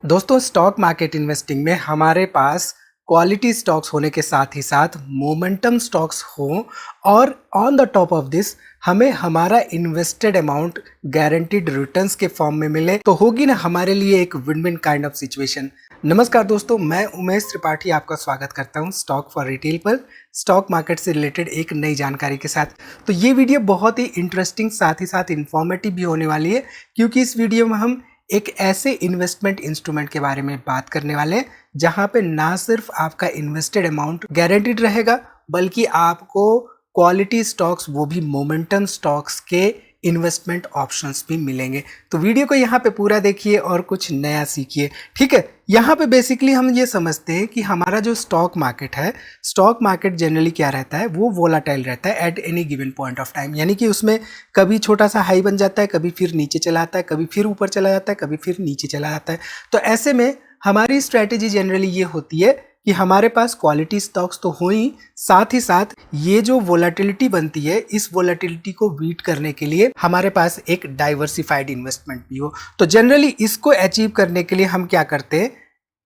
दोस्तों stock market investing में हमारे पास क्वालिटी स्टॉक्स होने के साथ ही साथ मोमेंटम स्टॉक्स हो और on the top of this हमें हमारा इन्वेस्टेड अमाउंट गारंटीड रिटर्न्स के फॉर्म में मिले तो होगी ना हमारे लिए एक win win kind of situation. नमस्कार दोस्तों, मैं उमेश त्रिपाठी आपका स्वागत करता हूं स्टॉक फॉर रिटेल पर स्टॉक मार्केट से रिलेटेड एक नई जानकारी के साथ। तो ये वीडियो बहुत ही इंटरेस्टिंग साथ ही साथ इंफॉर्मेटिव भी होने वाली है, क्योंकि इस वीडियो में हम एक ऐसे इन्वेस्टमेंट इंस्ट्रूमेंट के बारे में बात करने वाले हैं जहां पे ना सिर्फ आपका इन्वेस्टेड अमाउंट गारंटीड रहेगा बल्कि आपको क्वालिटी स्टॉक्स, वो भी मोमेंटम स्टॉक्स के इन्वेस्टमेंट ऑप्शंस भी मिलेंगे। तो वीडियो को यहाँ पे पूरा देखिए और कुछ नया सीखिए। ठीक है, यहाँ पे बेसिकली हम ये समझते हैं कि हमारा जो स्टॉक मार्केट है, स्टॉक मार्केट जनरली क्या रहता है, वो वोलाटाइल रहता है at any given point of time. यानी कि उसमें कभी छोटा सा हाई बन जाता है, कभी फिर नीचे चला आता है, कभी फिर ऊपर चला जाता है, कभी फिर नीचे चला जाता है। तो ऐसे में हमारी स्ट्रैटेजी जनरली ये होती है कि हमारे पास क्वालिटी स्टॉक्स तो हो ही, साथ ही साथ ये जो वोलेटिलिटी बनती है, इस वोलेटिलिटी को बीट करने के लिए हमारे पास एक डाइवर्सिफाइड इन्वेस्टमेंट भी हो। तो जनरली इसको अचीव करने के लिए हम क्या करते हैं,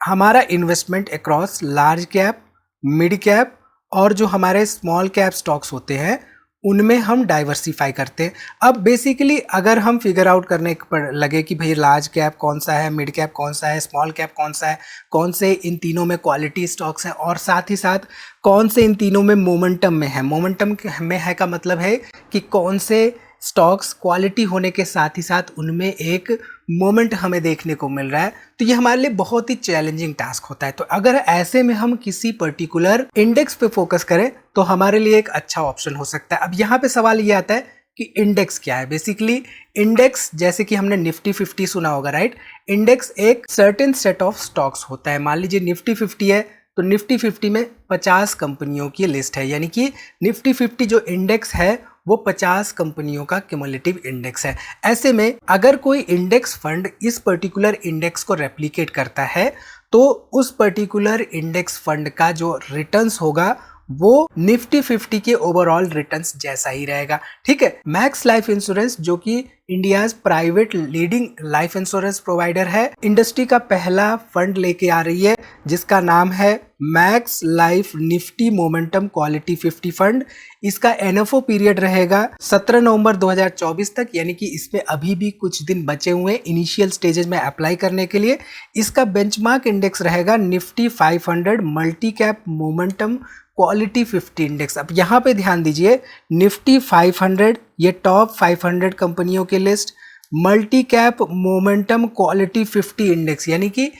हमारा investment across large cap, mid cap और जो हमारे स्मॉल कैप स्टॉक्स होते हैं उनमें हम डाइवर्सिफाई करते हैं। अब बेसिकली अगर हम फिगर आउट करने पर लगे कि भाई लार्ज कैप कौन सा है, मिड कैप कौन सा है, स्मॉल कैप कौन सा है, कौन से इन तीनों में क्वालिटी स्टॉक्स हैं और साथ ही साथ कौन से इन तीनों में मोमेंटम में है। मोमेंटम में है का मतलब है कि कौन से स्टॉक्स क्वालिटी होने के साथ ही साथ उनमें एक मोमेंट हमें देखने को मिल रहा है। तो ये हमारे लिए बहुत ही चैलेंजिंग टास्क होता है। तो अगर ऐसे में हम किसी पर्टिकुलर इंडेक्स पे फोकस करें तो हमारे लिए एक अच्छा ऑप्शन हो सकता है। अब यहाँ पे सवाल ये आता है कि इंडेक्स क्या है। बेसिकली इंडेक्स, जैसे कि हमने निफ्टी 50 सुना होगा, राइट। इंडेक्स एक सर्टेन सेट ऑफ स्टॉक्स होता है। मान लीजिए निफ्टी 50 है तो निफ्टी 50 में 50 कंपनियों की लिस्ट है, यानी कि निफ्टी 50 जो इंडेक्स है वो 50 कंपनियों का क्यूमुलेटिव इंडेक्स है। ऐसे में अगर कोई इंडेक्स फंड इस पर्टिकुलर इंडेक्स को रेप्लिकेट करता है तो उस पर्टिकुलर इंडेक्स फंड का जो रिटर्न्स होगा वो निफ्टी 50 के ओवरऑल रिटर्न्स जैसा ही रहेगा। ठीक है, मैक्स लाइफ इंश्योरेंस जो कि India's private leading life insurance provider है, इंडस्ट्री का पहला फंड लेके आ रही है जिसका नाम है Max life Nifty momentum quality 50 fund. इसका एनएफओ पीरियड रहेगा 17 नवंबर 2024 तक, यानी कि इसमें अभी भी कुछ दिन बचे हुए हैं इनिशियल स्टेजेस में अप्लाई करने के लिए। इसका बेंचमार्क इंडेक्स रहेगा Nifty 500 multi cap momentum quality 50 index. अब यहाँ पे ध्यान दीजिए, निफ्टी 500 ये टॉप 500 कंपनियों की list, multi cap momentum quality 50 index, यानी कि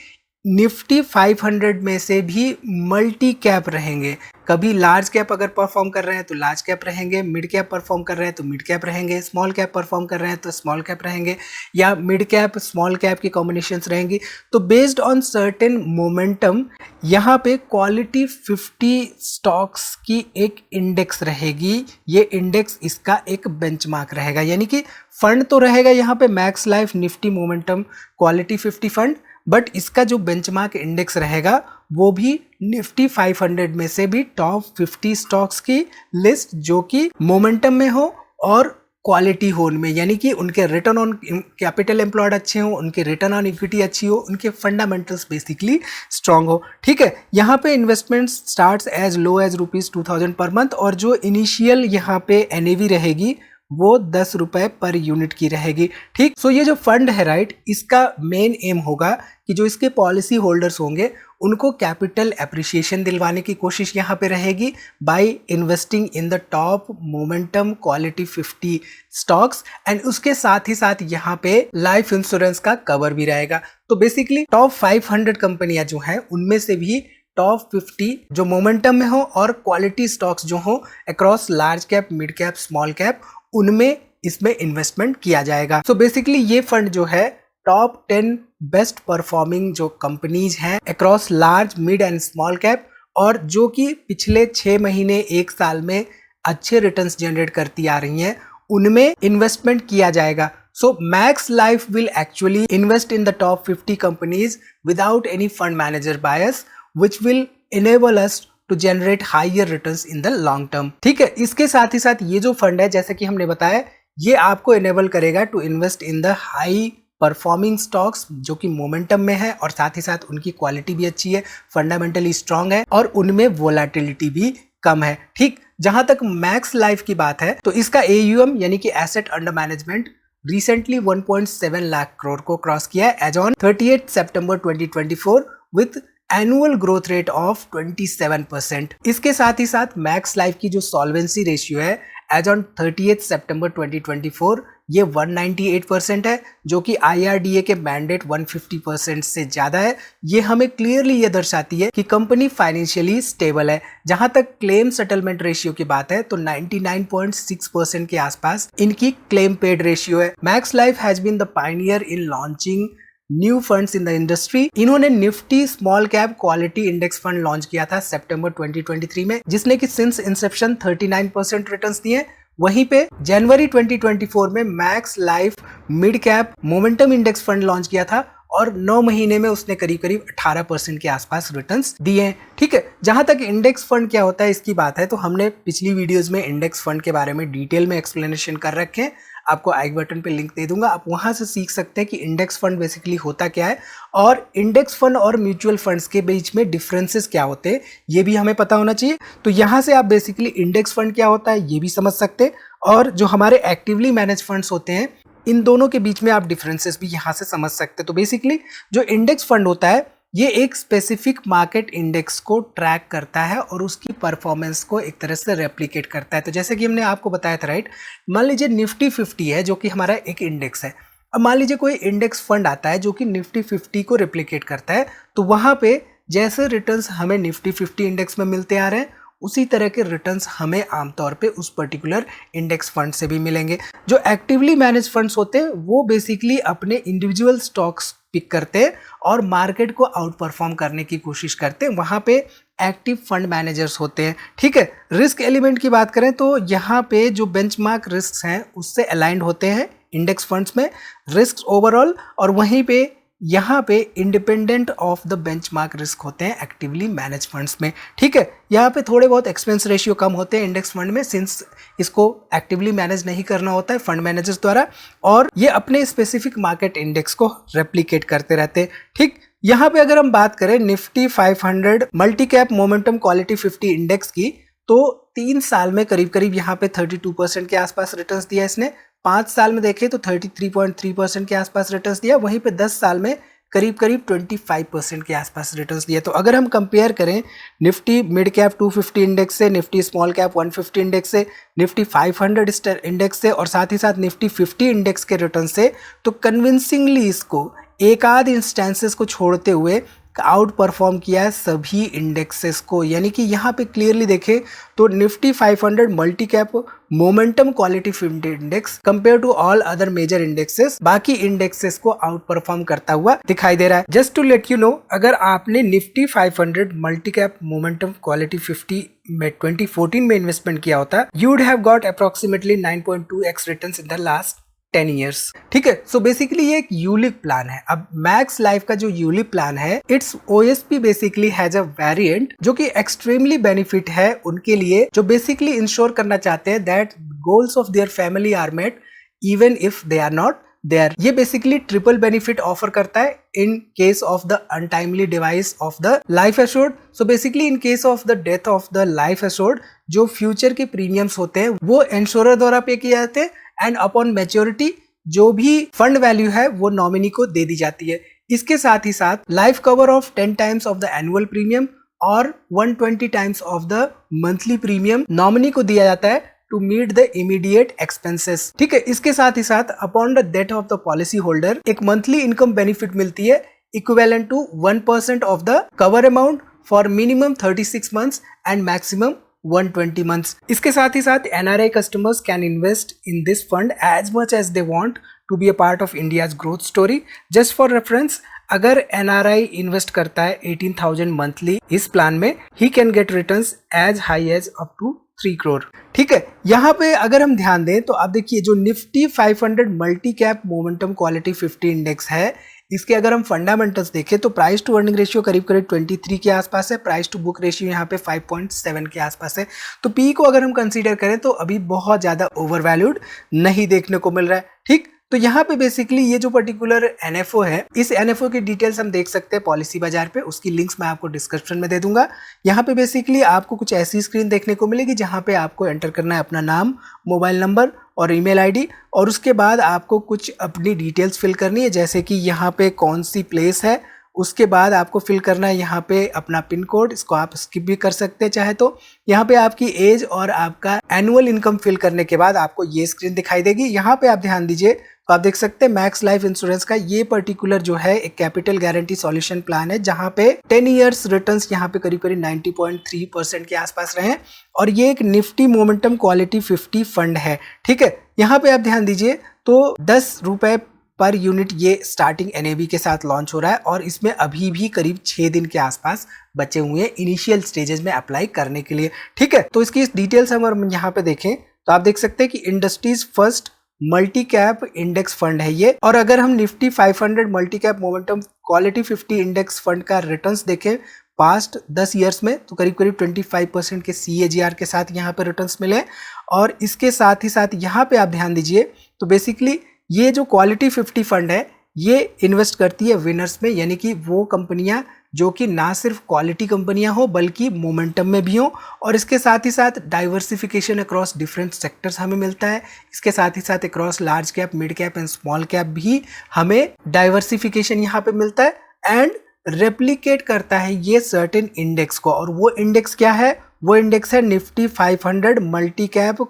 निफ्टी 500 में से भी मल्टी कैप रहेंगे। कभी लार्ज कैप अगर परफॉर्म कर रहे हैं तो लार्ज कैप रहेंगे, मिड कैप परफॉर्म कर रहे हैं तो मिड कैप रहेंगे, स्मॉल कैप परफॉर्म कर रहे हैं तो स्मॉल कैप रहेंगे, या मिड कैप स्मॉल कैप की कॉम्बिनेशंस रहेंगी। तो बेस्ड ऑन सर्टेन मोमेंटम यहाँ पे क्वालिटी 50 स्टॉक्स की एक इंडेक्स रहेगी। ये इंडेक्स इसका एक बेंचमार्क रहेगा, यानी कि फंड तो रहेगा यहाँ पे max life Nifty momentum quality 50 fund, but इसका जो बेंचमार्क इंडेक्स रहेगा वो भी निफ्टी 500 में से भी टॉप 50 स्टॉक्स की लिस्ट जो कि मोमेंटम में हो और क्वालिटी हो उनमें, यानी कि उनके रिटर्न ऑन कैपिटल एम्प्लॉयड अच्छे हो, उनके रिटर्न ऑन इक्विटी अच्छी हो, उनके फंडामेंटल्स बेसिकली स्ट्रांग हो। ठीक है, यहाँ पे investment starts as low as ₹2000 per month और जो इनिशियल यहाँ पे एनएवी रहेगी वो 10 रुपए पर यूनिट की रहेगी। ठीक, सो ये जो फंड है, राइट, इसका मेन एम होगा कि जो इसके पॉलिसी होल्डर्स होंगे उनको कैपिटल एप्रिसिएशन दिलवाने की कोशिश यहाँ पे रहेगी by investing in the top momentum quality 50 stocks, and उसके साथ ही साथ यहाँ पे लाइफ इंश्योरेंस का कवर भी रहेगा। तो बेसिकली टॉप 500 कंपनियां जो हैं उनमें से भी टॉप 50 जो मोमेंटम में हो और क्वालिटी स्टॉक्स जो हो across large cap, mid cap, small cap, उनमें इसमें इन्वेस्टमेंट किया जाएगा। सो बेसिकली ये फंड जो है टॉप 10 बेस्ट परफॉर्मिंग जो कंपनीज हैं across large, mid and small cap और जो कि पिछले 6 महीने 1 साल में अच्छे रिटर्न्स जनरेट करती आ रही हैं, उनमें इन्वेस्टमेंट किया जाएगा। So Max Life will actually invest in the top 50 companies without any fund manager bias which will enable us to generate higher returns in the long term। ठीक है, इसके साथ ही साथ ये जो फंड है, जैसे कि हमने बताया, ये आपको enable करेगा to invest in the high performing stocks जो कि मोमेंटम में है और साथ ही साथ उनकी क्वालिटी भी अच्छी है, फंडामेंटली स्ट्रांग है और उनमें वोलेटिलिटी भी कम है। ठीक, जहां तक मैक्स लाइफ की बात है तो इसका AUM यानी कि asset under management recently 1.7 lakh crore को क्रॉस किया है एज ऑन 38 सितंबर 2024 with annual growth rate of 27%। इसके साथ ही साथ मैक्स लाइफ की जो सॉल्वेंसी रेशियो है एज ऑन 38 सितंबर 2024 ये 198% है, जो कि IRDA के मैंडेट 150% से ज्यादा है। ये हमें क्लियरली ये दर्शाती है कि कंपनी फाइनेंशियली स्टेबल है। जहां तक क्लेम सेटलमेंट रेशियो की बात है तो 99.6% के आसपास इनकी क्लेम पेड रेशियो है। Max Life has been the pioneer in launching new funds in the industry. इन्होंने Nifty small cap quality index fund launch किया था सितंबर 2023 में, जिसने कि सिंस इंसेप्शन 39% रिटर्न्स दिए। वहीं पे जनवरी 2024 में max life mid cap momentum index fund launch किया था और 9 महीने में उसने करीब करीब 18% के आसपास रिटर्न्स दिए हैं। ठीक है, जहां तक इंडेक्स फंड क्या होता है इसकी बात है तो हमने पिछली वीडियोस में इंडेक्स फंड के बारे में डिटेल में एक्सप्लेनेशन कर रखे हैं। आपको आई बटन पे लिंक दे दूंगा, आप वहां से सीख सकते हैं कि इंडेक्स फंड बेसिकली होता क्या है और इंडेक्स फंड और म्यूचुअल फंड्स के बीच में डिफरेंसेस क्या होते हैं ये भी हमें पता होना चाहिए। तो यहाँ से आप बेसिकली इंडेक्स फंड क्या होता है ये भी समझ सकते हैं और जो हमारे एक्टिवली मैनेज फंड्स होते हैं इन दोनों के बीच में आप डिफरेंसेस भी यहाँ से समझ सकते हैं। तो बेसिकली जो इंडेक्स फंड होता है ये एक स्पेसिफिक मार्केट इंडेक्स को ट्रैक करता है और उसकी परफॉर्मेंस को एक तरह से रेप्लिकेट करता है। तो जैसे कि हमने आपको बताया था राइट, मान लीजिए निफ्टी 50 है जो कि हमारा एक इंडेक्स है। अब मान लीजिए कोई इंडेक्स फंड आता है जो कि निफ्टी 50 को रेप्लिकेट करता है, तो वहां पे जैसे रिटर्न्स हमें निफ्टी 50 इंडेक्स में मिलते आ रहे हैं उसी तरह के रिटर्न्स हमें आमतौर पे उस पर्टिकुलर इंडेक्स फंड से भी मिलेंगे। जो एक्टिवली मैनेज फंड्स होते हैं वो बेसिकली अपने इंडिविजुअल स्टॉक्स पिक करते हैं और मार्केट को आउट परफॉर्म करने की कोशिश करते हैं। वहां पे एक्टिव फंड मैनेजर्स होते हैं। ठीक है, रिस्क एलिमेंट की बात करें तो यहाँ पे जो बेंचमार्क रिस्क हैं उससे अलाइंड होते हैं इंडेक्स फंड्स में रिस्क ओवरऑल, और वहीं पे यहाँ पे independent of the benchmark risk होते हैं एक्टिवली मैनेज फंड्स में। ठीक है, यहाँ पे थोड़े बहुत एक्सपेंस रेशियो कम होते हैं इंडेक्स फंड में सिंस इसको एक्टिवली मैनेज नहीं करना होता है फंड मैनेजर्स द्वारा और ये अपने स्पेसिफिक मार्केट इंडेक्स को रेप्लिकेट करते रहते हैं। ठीक, यहाँ पे अगर हम बात करें Nifty 500 multi cap momentum quality 50 index की तो 3 साल में करीब करीब यहाँ पे 32% के आसपास रिटर्न्स दिया इसने। 5 साल में देखें तो 33.3% के आसपास रिटर्न्स दिया। वहीं पे 10 साल में करीब करीब 25% के आसपास रिटर्न्स दिए। तो अगर हम कंपेयर करें निफ्टी मिड कैप 250 इंडेक्स से, निफ्टी स्मॉल कैप 150 इंडेक्स से, निफ्टी 500 इंडेक्स से और साथ ही साथ निफ्टी 50 इंडेक्स के रिटर्न से, तो कन्विंसिंगली इसको एक आध इंस्टेंसेस को छोड़ते हुए आउट परफॉर्म किया है सभी इंडेक्सेस को। यानी कि यहाँ पे क्लियरली देखें तो Nifty 500 multi cap momentum quality 50 index compare to all other major indexes बाकी इंडेक्सेस को आउट परफॉर्म करता हुआ दिखाई दे रहा है। Just to let you know, अगर आपने Nifty 500 multi cap momentum quality 50 में 2014 में इन्वेस्टमेंट किया होता, you would have got approximately 9.2x returns in the last 10 years। ठीक है, सो बेसिकली ये एक यूलिप प्लान है। अब मैक्स लाइफ का जो यूलिप प्लान है it's OSP basically has a variant जो कि एक्सट्रीमली बेनिफिट है उनके लिए जो बेसिकली इंश्योर करना चाहते हैं that goals of their family are met even if they are not there. ये बेसिकली ट्रिपल बेनिफिट ऑफर करता है in case of the untimely demise of the life assured. So basically in case of the death of the life assured जो future के premiums होते हैं वो insurer द्वारा पे किए जाते हैं एंड अपॉन मैच्योरिटी जो भी फंड वैल्यू है वो नॉमिनी को दे दी जाती है। इसके साथ ही साथ life cover of 10 times of the annual premium और 120 times of the monthly premium nominee को दिया जाता है to meet the immediate expenses. ठीक है, इसके साथ ही साथ upon the death of the policy holder एक मंथली इनकम बेनिफिट मिलती है equivalent to 1% of the cover amount for minimum 36 months and maximum 120 months. इसके साथ ही साथ NRI customers can invest in this fund as much as they want to be a part of India's growth story. Just for reference, अगर NRI invest करता है 18,000 monthly इस plan में, he can get returns as high as up to 3 crore. ठीक है, यहाँ पे अगर हम ध्यान दें तो आप देखिए जो Nifty 500 multi cap momentum quality 50 index है इसके अगर हम फंडामेंटल्स देखें तो प्राइस टू अर्निंग रेशियो करीब करीब 23 के आसपास है, प्राइस टू बुक रेशियो यहाँ पे 5.7 के आसपास है। तो पी को अगर हम कंसीडर करें तो अभी बहुत ज़्यादा ओवर वैल्यूड नहीं देखने को मिल रहा है। ठीक, तो यहाँ पे बेसिकली ये जो पर्टिकुलर एनएफओ है, इस एनएफओ की डिटेल्स हम देख सकते हैं पॉलिसी बाजार पे, उसकी लिंक्स मैं आपको डिस्क्रिप्शन में दे दूंगा। यहाँ पे बेसिकली आपको कुछ ऐसी स्क्रीन देखने को मिलेगी जहाँ पे आपको एंटर करना है अपना नाम, मोबाइल नंबर और ईमेल आईडी, और उसके बाद आपको कुछ अपनी डिटेल्स फिल करनी है, जैसे कि यहाँ पे कौन सी प्लेस है, उसके बाद आपको फिल करना है यहाँ पे अपना पिन कोड, इसको आप स्किप भी कर सकते हैं चाहे तो। यहाँ पे आपकी एज और आपका एनुअल इनकम फिल करने के बाद आपको ये स्क्रीन दिखाई देगी। यहाँ पे आप ध्यान दीजिए तो आप देख सकते हैं मैक्स लाइफ इंश्योरेंस का ये पर्टिकुलर जो है एक कैपिटल गारंटी सॉल्यूशन प्लान है, जहाँ पे 10 इयर्स रिटर्न्स यहाँ पे करीब करीब 90.3% के आसपास रहे, और ये एक निफ्टी मोमेंटम क्वालिटी 50 फंड है। ठीक है, यहाँ पे आप ध्यान दीजिए तो 10 रुपए पर यूनिट ये स्टार्टिंग एनएबी के साथ लॉन्च हो रहा है, और इसमें अभी भी करीब 6 दिन के आसपास बचे हुए हैं इनिशियल स्टेजेस में अप्लाई करने के लिए। ठीक है, तो इसकी डिटेल्स हम यहाँ पे देखें तो आप देख सकते हैं कि industries first multi cap index fund है ये, और अगर हम Nifty 500 multi cap momentum quality 50 index fund का रिटर्न्स देखें पास्ट 10 इयर्स में, तो करीब करीब 25% के CAGR के साथ यहाँ पे रिटर्न्स मिले। और इसके साथ ही साथ यहाँ पे आप ध्यान दीजिए तो बेसिकली ये जो क्वालिटी 50 फंड है ये इन्वेस्ट करती है विनर्स में, यानी कि वो कंपनियां जो कि ना सिर्फ क्वालिटी कंपनियां हो बल्कि मोमेंटम में भी हो, और इसके साथ ही साथ डाइवर्सिफिकेशन अक्रॉस डिफरेंट सेक्टर्स हमें मिलता है। इसके साथ ही साथ across large cap, mid cap and small cap भी हमें डाइवर्सिफिकेशन यहाँ पे मिलता है, एंड रेप्लिकेट करता है ये सर्टेन इंडेक्स को। और वो इंडेक्स क्या है? वो इंडेक्स है Nifty 500 multi cap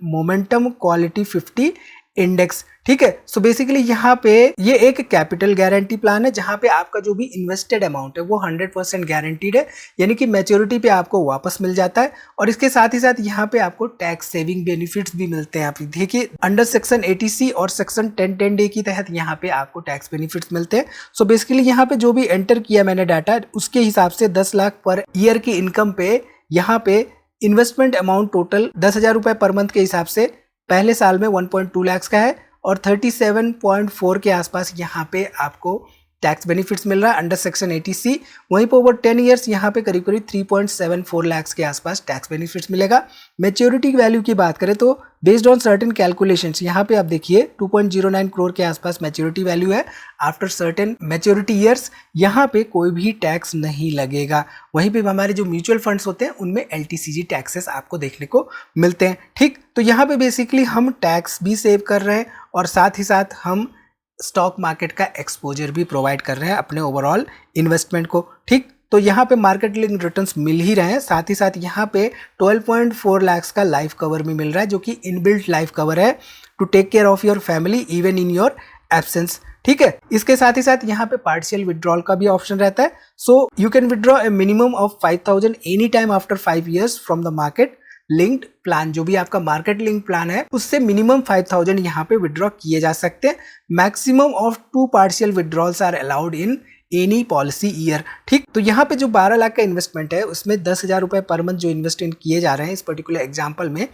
momentum quality 50 index. ठीक है, सो बेसिकली यहाँ पे ये एक कैपिटल गारंटी प्लान है जहाँ पे आपका जो भी इन्वेस्टेड अमाउंट है वो 100% गारंटीड है, यानी कि मैच्योरिटी पे आपको वापस मिल जाता है। और इसके साथ ही साथ यहाँ पे आपको टैक्स सेविंग बेनिफिट्स भी मिलते हैं। आप देखिए अंडर सेक्शन 80C और सेक्शन 1010D के तहत यहाँ पे आपको टैक्स बेनिफिट्स मिलते हैं। सो बेसिकली यहाँ पे जो भी एंटर किया मैंने डाटा, उसके हिसाब से 10 लाख पर ईयर की इनकम पे यहाँ पे इन्वेस्टमेंट अमाउंट टोटल 10,000 रुपए पर मंथ के हिसाब से पहले साल में 1.2 लाख का है, और 37.4 के आसपास यहाँ पे आपको टैक्स बेनिफिट्स मिल रहा है अंडर सेक्शन 80C। वहीं पर ओवर 10 इयर्स यहाँ पे करीब करीब 3.74 लाख के आसपास टैक्स बेनिफिट्स मिलेगा। मैच्योरिटी की वैल्यू की बात करें तो बेस्ड ऑन सर्टेन कैलकुलेशंस यहाँ पे आप देखिए 2.09 करोड़ के आसपास मैच्योरिटी वैल्यू है। आफ्टर सर्टेन मैच्योरिटी ईयर्स यहाँ पे कोई भी टैक्स नहीं लगेगा। वहीं पे हमारे जो म्यूचुअल फंड्स होते हैं उनमें LTCG टैक्सेस आपको देखने को मिलते हैं। ठीक, तो यहाँ पे बेसिकली हम टैक्स भी सेव कर रहे हैं और साथ ही साथ हम स्टॉक मार्केट का एक्सपोजर भी प्रोवाइड कर रहे हैं अपने ओवरऑल इन्वेस्टमेंट को। ठीक, तो यहाँ पे मार्केट लिंक रिटर्न्स मिल ही रहे हैं, साथ ही साथ यहाँ पे 12.4 लाख का लाइफ कवर भी मिल रहा है, जो कि इनबिल्ट लाइफ कवर है to take care of your family even in your absence. ठीक है, इसके साथ ही साथ यहाँ पे पार्शियल विड्रॉल का भी ऑप्शन रहता है। So you can withdraw A minimum of 5,000 any time after 5 years from the market linked plan. जो भी आपका मार्केट लिंक प्लान है उससे मिनिमम 5,000 यहाँ पे विड्रॉ किए जा सकते हैं। Maximum of 2 partial withdrawals are allowed in any policy year. ठीक, तो यहाँ पे जो 12 लाख का इन्वेस्टमेंट है उसमें 10,000 रुपए पर मंथ जो इन्वेस्ट किए जा रहे हैं इस पर्टिकुलर एग्जाम्पल में,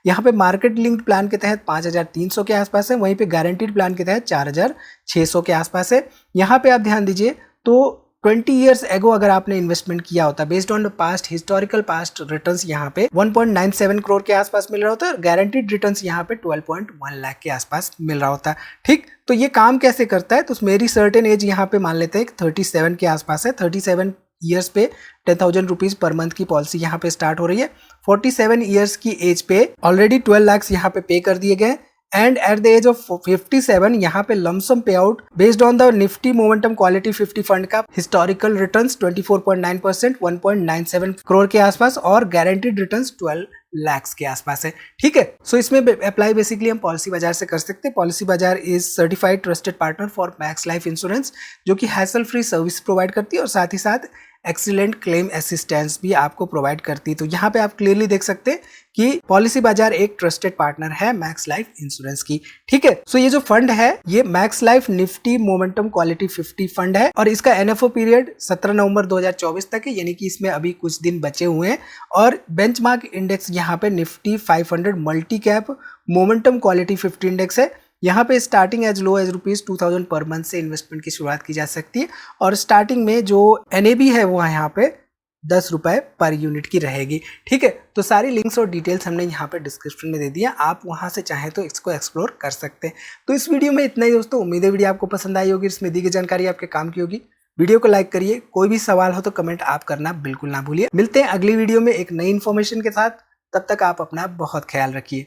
यहाँ पे मार्केट लिंक्ड प्लान के तहत 5,300 के आसपास है, वहीं पे गारंटीड प्लान के तहत 4,600 के आसपास है। यहाँ पे आप ध्यान दीजिए तो 20 years एगो अगर आपने इन्वेस्टमेंट किया होता based on past historical past returns यहाँ पे 1.97 करोड़ के आसपास मिल रहा होता है, और गारंटीड रिटर्न्स यहाँ पे 12.1 लाख के आसपास मिल रहा होता है। ठीक, तो ये काम कैसे करता है? तो मेरी सर्टेन एज यहाँ पे मान लेते हैं 37 के आसपास है। 37 ईयर्स पे 10,000 रुपीज पर मंथ की पॉलिसी यहाँ पे स्टार्ट हो रही है। 47 ईयर्स की एज पे ऑलरेडी 12 लाख यहाँ पे कर दिए गए, and at the age of 57 यहाँ पे lump sum pay out based on the Nifty momentum quality 50 fund का हिस्टोरिकल रिटर्न्स 24.9%, 1.97 करोड़ के आसपास, और गारंटीड रिटर्न्स 12 लाख के आसपास है। ठीक है, सो इसमें अप्लाई बेसिकली हम पॉलिसी बाजार से कर सकते हैं। पॉलिसी बाजार is certified trusted partner for max life insurance, जो कि हैसल फ्री सर्विस प्रोवाइड करती है और साथ ही साथ एक्सीलेंट क्लेम असिस्टेंस भी आपको प्रोवाइड करती है। तो यहाँ पे आप क्लियरली देख सकते हैं कि पॉलिसी बाजार एक ट्रस्टेड पार्टनर है मैक्स लाइफ इंश्योरेंस की। ठीक है, सो ये जो फंड है ये max life Nifty momentum quality 50 fund है, और इसका एनएफओ पीरियड 17 नवंबर 2024 तक है, यानी कि इसमें अभी कुछ दिन बचे हुए हैं। और बेंचमार्क इंडेक्स यहाँ पे Nifty 500 multi cap momentum quality 50 index है। यहाँ पे starting as low as ₹2,000 per month से इन्वेस्टमेंट की शुरुआत की जा सकती है, और स्टार्टिंग में जो एनएबी है वो यहाँ पे 10 रुपये पर यूनिट की रहेगी। ठीक है, तो सारी लिंक्स और डिटेल्स हमने यहाँ पे डिस्क्रिप्शन में दे दिया, आप वहाँ से चाहें तो इसको एक्सप्लोर कर सकते हैं। तो इस वीडियो में इतना ही दोस्तों, उम्मीद है वीडियो आपको पसंद आई होगी, इसमें दी गई जानकारी आपके काम की होगी। वीडियो को लाइक करिए, कोई भी सवाल हो तो कमेंट आप करना बिल्कुल ना भूलिए। मिलते हैं अगली वीडियो में एक नई इन्फॉर्मेशन के साथ, तब तक आप अपना बहुत ख्याल रखिए।